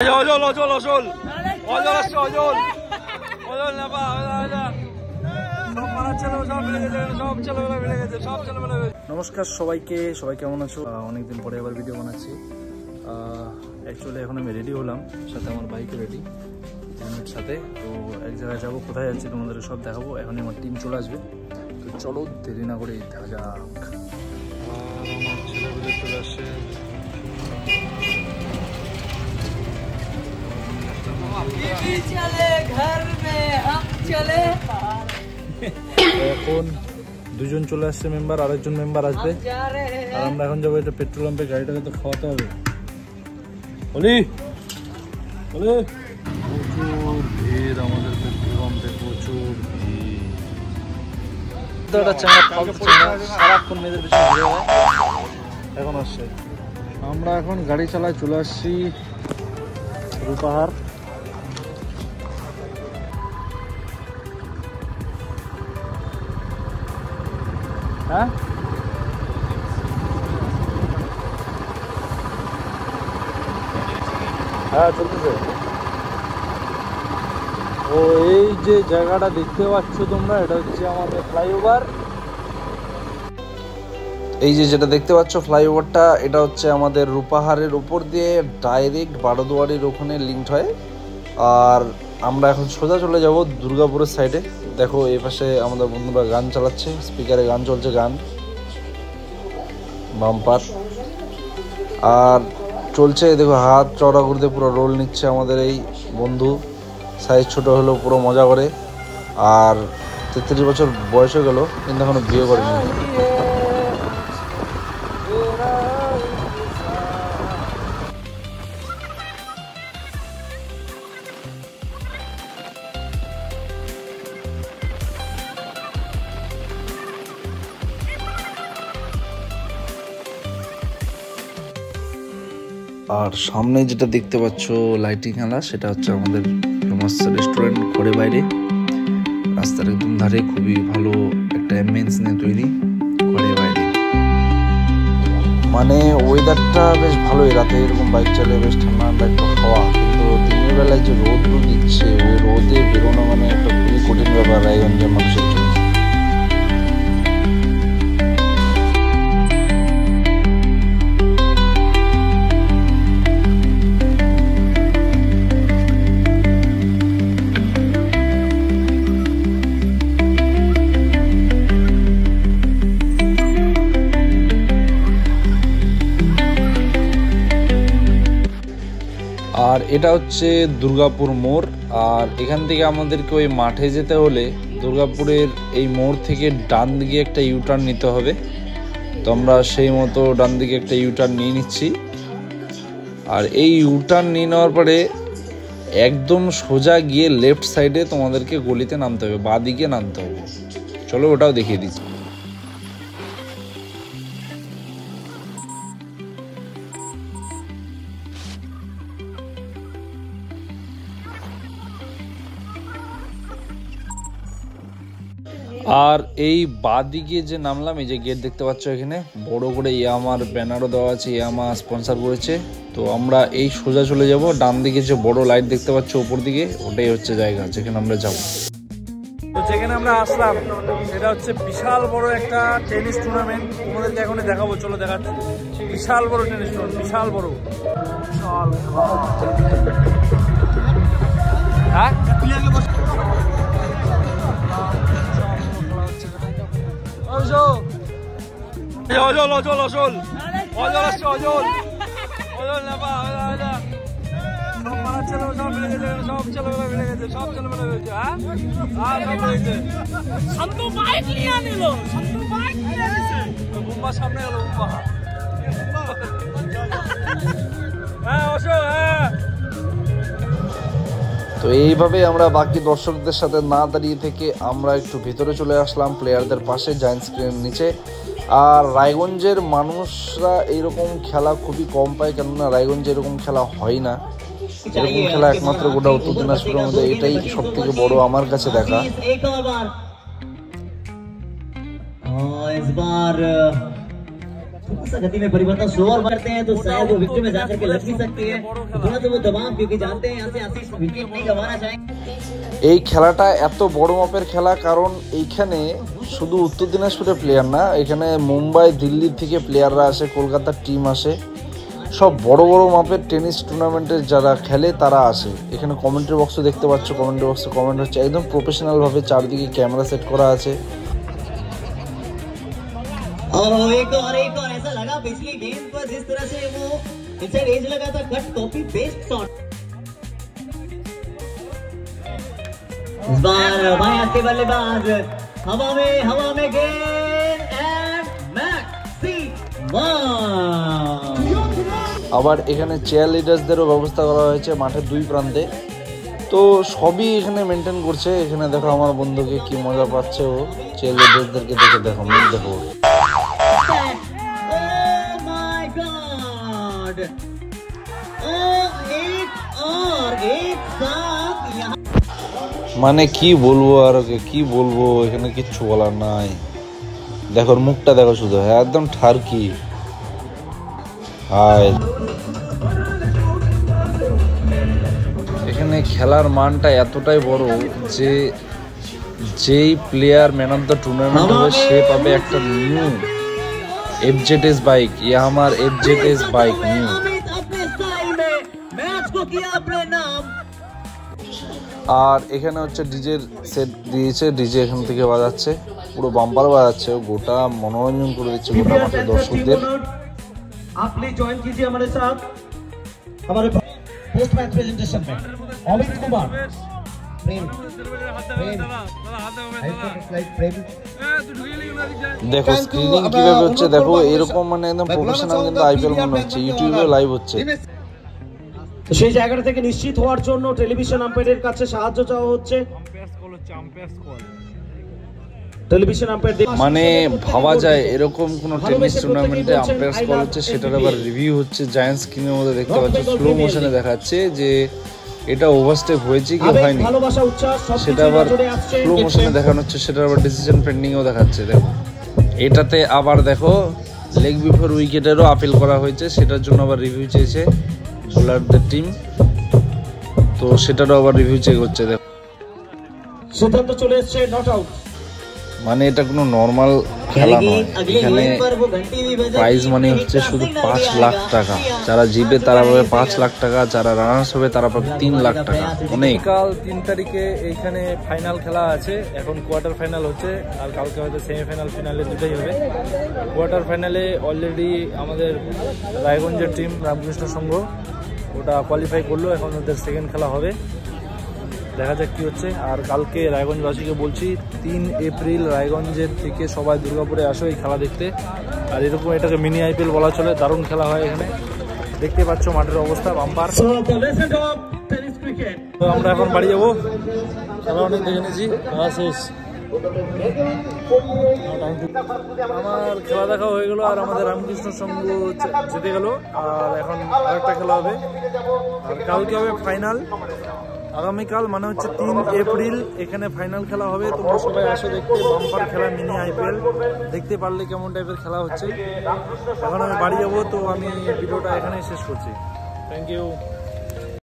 অজল অজল অজল অজল আসছে অজল অজল না পা সব মারা ছেলে সব মিলে গেছে, সব ছেলেবেলা মিলে গেছে, সব ছেলেবেলা। নমস্কার সবাইকে, সবাই কেমন আছো? অনেকদিন পরে আবার ভিডিও বানাচ্ছি। অ্যাকচুয়ালি এখন আমি রেডি হলাম, সাথে আমার বাইকে রেডি হেলমেট সাথে। তো এক জায়গায় যাবো, কোথায় যাচ্ছি তোমাদের সব দেখাবো। এখনই আমার টিম চলে আসবে, তো চলো দেরি না করে দেখা যাক। আমার ছেলেগুলো চলে আসছে। এখন দুজন চলে আসছে মেম্বার, আরেকজন মেম্বার আসবে। আর আমরা এখন যাবো এটা পেট্রোল পাম্পে, গাড়িটাকে তো খাওয়াতে হবে। বলি বলি প্রচুর ভিড় আমাদের পেট্রোল পাম্পে, প্রচুর ভিড়। সারাক্ষণ মেয়েদের পিছনে ঘুরে যায়। এখন আসছে, আমরা এখন গাড়ি চালায় চলে আসছি রূপাহার। হ্যাঁ হ্যাঁ চলতেছে। ও এই যে জায়গাটা দেখতে পাচ্ছ তোমরা, এটা হচ্ছে আমাদের ফ্লাইওভার। এই যে যেটা দেখতে পাচ্ছ ফ্লাইওভারটা, এটা হচ্ছে আমাদের রূপাহারের উপর দিয়ে ডাইরেক্ট বারোদুয়ারির ওখানে লিঙ্কড হয়। আর আমরা এখন সোজা চলে যাব দুর্গাপুরের সাইডে। দেখো এই পাশে আমাদের বন্ধুরা গান চালাচ্ছে, স্পিকারে গান চলছে, গান বাম্পার। আর চলছে দেখো হাত চড়া করতে পুরো রোল নিচ্ছে আমাদের এই বন্ধু। সাইজ ছোট হলেও পুরো মজা করে। আর 33 বছর বয়স হয়ে গেল, কিন্তু এখনো বিয়ে করেনি। আর সামনে যেটা দেখতে পাচ্ছ লাইটিং খেলা, সেটা হচ্ছে আমাদের ফেমাস রেস্টুরেন্ট ঘরে বাইরে, রাস্তার একদম ধারে। খুবই ভালো একটা অ্যাম্বিয়েন্স নিয়ে তৈরি ঘরে বাইরে। মানে ওয়েদারটা বেশ ভালোই, রাতে এরকম বাইক চালিয়ে বেশ ঠান্ডা ঠান্ডা একটু হাওয়া। কিন্তু দিনের বেলায় যে রোদ দিচ্ছে, ওই রোদে বেরোনো মানে একটা খুবই কঠিন ব্যাপার রায়গঞ্জের মানুষের জন্য। আর এটা হচ্ছে দুর্গাপুর মোড়। আর এখান থেকে আমাদেরকে ওই মাঠে যেতে হলে দুর্গাপুরের এই মোড় থেকে ডান দিকে একটা ইউটার্ন নিতে হবে। তো আমরা সেই মতো ডান দিকে একটা ইউটার্ন নিয়ে নিচ্ছি। আর এই ইউটার্ন নিয়ে নেওয়ার পরে একদম সোজা গিয়ে লেফট সাইডে তোমাদেরকে গলিতে নামতে হবে, বাঁ দিকে নামতে হবে। চলো ওটাও দেখিয়ে দিচ্ছি। আর এই বাঁদিকে যে নামলাম, এই যে গেট দেখতে পাচ্ছ, এখানে বড় করে ইয়ামার ব্যানারও দেওয়া আছে, ইয়ামা স্পন্সর করেছে। তো আমরা এই সোজা চলে যাব, ডান দিকে যে বড় লাইট দেখতে পাচ্ছ উপর দিকে, ওটাই হচ্ছে জায়গা যেখানে আমরা যাব। তো যেখানে আমরা আসলাম সেটা হচ্ছে বিশাল বড় একটা টেনিস টুর্নামেন্ট। তোমাদেরকে এখনই দেখাবো, চলো দেখাচ্ছি। বিশাল বড় টেনিস টুর্নামেন্ট, বিশাল বড়। হ্যাঁ অজল অজল অজল অজল আসছে অজল অজল না পা সব মারা ছেলে সব মিলে গেছে, সব ছেলেবেলা মিলে গেছে, সব ছেলেবেলা মিলেছে। হ্যাঁ সব মিলেছে। শান্ত বাইক নিয়ে আনিল, শান্ত বাইক নিয়ে আনিছে, বুম্বা সামনে গেল, বুম্বা। হ্যাঁ অশোক, হ্যাঁ। তো এইভাবে আমরা বাকি দর্শকদের সাথে না দাঁড়িয়ে থেকে আমরা একটু ভিতরে চলে আসলাম প্লেয়ারদের পাশে, জায়ান্ট স্ক্রিনের নিচে। আর রায়গঞ্জের মানুষরা এইরকম খেলা খুবই কম পায়, কেননা রায়গঞ্জে এরকম খেলা হয় না। এরকম খেলা একমাত্র গোটা উত্তর দিনাজপুরের মধ্যে এটাই সব থেকে বড় আমার কাছে দেখা। गति में परिवर्तन स्लोअर करते हैं तो शायद वो विकेट में जाकर के लग भी सकती है, थोड़ा सा वो दबाव, क्योंकि जानते हैं यहाँ से आशीष विकेट नहीं गंवाना चाहेंगे। এই খেলাটা এত বড় মাপের খেলা কারণ এইখানে শুধু উত্তর দিনাজপুরের প্লেয়ার না, এখানে মুম্বাই দিল্লি থেকে প্লেয়াররা আসে, কলকাতার টিম আসে, সব বড় বড় মাপের টেনিস টুর্নামেন্টের যারা খেলে তারা আসে। এখানে কমেন্ট্রি বক্সও দেখতে পাচ্ছ, কমেন্ট্রি বক্সে কমেন্ট হচ্ছে, একদম প্রফেশনালভাবে চারদিকে ক্যামেরা সেট করা আছে। एक और ऐसा लगा पिछली गेंद पर जिस तरह से वो इनसाइड एज लगा था, कट कॉपी पेस्ट शॉट। इस बार बाएं हाथ के बल्लेबाज हवा में गेंद एंड मैक्सिमम। আবার এখানে চেয়ার লিডার্সদেরও ব্যবস্থা করা হয়েছে মাঠের দুই প্রান্তে, তো সবই এখানে মেনটেন করছে। এখানে দেখো আমার বন্ধুকে কি মজা পাচ্ছে ও, চেয়ার লিডার্সদেরকে দেখে দেখো, মুখ দেখো। মানে কি বলবো আর কি বলবো, এখানে কিচ্ছু বলার নাই। দেখো মুখটা দেখো শুধু, একদম ঠারকি। হাই, এখানে খেলার মানটা এতটাই বড় যে যেই player man of the tournament হবে সে পাবে একটা নিউ FZS বাইক, ইয়ামাহার FZS বাইক নিউ। আর এখানে হচ্ছে ডিজের সেট দিয়েছে, ডিজে এখান থেকে বাজাচ্ছে, পুরো বাম্পার বাজাচ্ছে, গোটা মনোরঞ্জন করে দিচ্ছে গোটা মাঠের দর্শকদের। आप प्लीज ज्वाइन कीजिए हमारे साथ हमारे पोस्ट मैच प्रेजेंटेशन में। अमित कुमार দেখো স্ক্রিনিং কিভাবে হচ্ছে, দেখো এরকম মানে একদম প্রফেশনাল কিন্তু আইপিএল মনে হচ্ছে, ইউটিউবে লাইভ হচ্ছে। সেই জায়গাটা থেকে নিশ্চিত হওয়ার জন্য টেলিভিশন আম্পায়ারের কাছে সাহায্য চাওয়া হচ্ছে। মানে ভাবা যায় এরকম কোন টেনিস টুর্নামেন্টে আম্পায়ার কল হচ্ছে, সেটার আবার রিভিউ হচ্ছে জায়ান্ট স্ক্রিনের মধ্যে দেখতে পাচ্ছ, স্লো মোশনে দেখাচ্ছে যে এটা ওভারস্টেপ হয়েছে কি হয়নি, সেটা আবার স্লো মোশনে দেখানো হচ্ছে, সেটা আবার ডিসিশন পেন্ডিংও দেখাচ্ছে। দেখো এটাতে আবার দেখো লেগ বিফোর উইকেটেরও আপিল করা হয়েছে, সেটার জন্য আবার রিভিউ চেয়েছে বোলারদের টিম, তো সেটারও আবার রিভিউ চেক হচ্ছে। দেখো সিদ্ধান্ত চলে এসেছে নট আউট। মানে এটা কোনো নর্মাল খেলা নয়, এখানে প্রাইজ মানি হচ্ছে শুধু 5 লাখ টাকা, যারা জিতবে তারা পাবে 5 লাখ টাকা, যারা রানার্স হবে তারা পাবে 3 লাখ টাকা। অনেক। কাল 3 তারিখে এইখানে ফাইনাল খেলা আছে, এখন কোয়ার্টার ফাইনাল হচ্ছে, আর কালকে হয়তো সেমিফাইনাল ফিনালে দুটোই হবে। কোয়ার্টার ফাইনালে অলরেডি আমাদের রায়গঞ্জের টিম রামকৃষ্ণ সংঘ ওটা কোয়ালিফাই করলো, এখন ওদের সেকেন্ড খেলা হবে, দেখা যাক কি হচ্ছে। আর কালকে রায়গঞ্জবাসীকে বলছি 3 এপ্রিল রায়গঞ্জের থেকে সবাই দুর্গাপুরে আসো এই খেলা দেখতে। আর এরকম এটাকে মিনি আইপিএল বলা চলে, দারুণ খেলা হয় এখানে, দেখতে পাচ্ছ মাঠের অবস্থা বাম্পার। তো আমরা এখন বাড়ি যাবো, খেলা অনেক দেখে নিয়েছি, শেষ। আমার খেলা দেখা হয়ে গেল, আর আমাদের রামকৃষ্ণ সংঘ জিতে গেল, আর এখন আরেকটা খেলা হবে, আর কালকে হবে ফাইনাল। আগামীকাল মানে হচ্ছে 3 এপ্রিল এখানে ফাইনাল খেলা হবে, তোমরা সবাই আসো দেখতে, বাম্পার খেলা মিনি আইপিএল দেখতে পারলে কেমন টাইপের খেলা হচ্ছে। এখন আমি বাড়ি যাবো, তো আমি ভিডিওটা এখানেই শেষ করছি। Thank you.